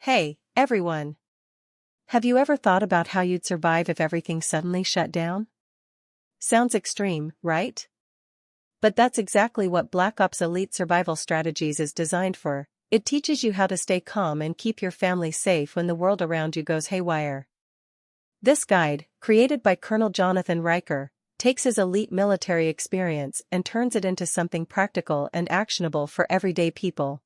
Hey, everyone! Have you ever thought about how you'd survive if everything suddenly shut down? Sounds extreme, right? But that's exactly what BlackOps Elite Survival Strategies is designed for. It teaches you how to stay calm and keep your family safe when the world around you goes haywire. This guide, created by Colonel Jonathan Riker, takes his elite military experience and turns it into something practical and actionable for everyday people.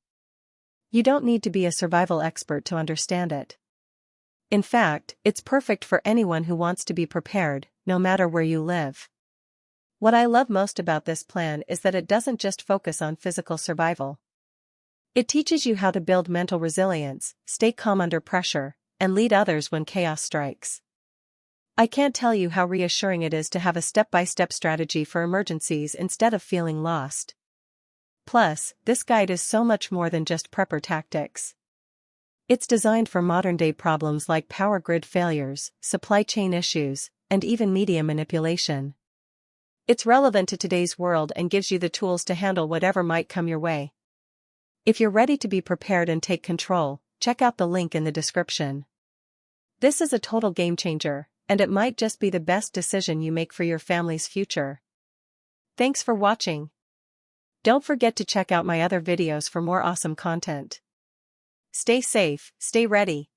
You don't need to be a survival expert to understand it. In fact, it's perfect for anyone who wants to be prepared, no matter where you live. What I love most about this plan is that it doesn't just focus on physical survival. It teaches you how to build mental resilience, stay calm under pressure, and lead others when chaos strikes. I can't tell you how reassuring it is to have a step-by-step strategy for emergencies instead of feeling lost. Plus, this guide is so much more than just prepper tactics. It's designed for modern-day problems like power grid failures, supply chain issues, and even media manipulation. It's relevant to today's world and gives you the tools to handle whatever might come your way. If you're ready to be prepared and take control, check out the link in the description. This is a total game changer, and it might just be the best decision you make for your family's future. Thanks for watching. Don't forget to check out my other videos for more awesome content. Stay safe, stay ready.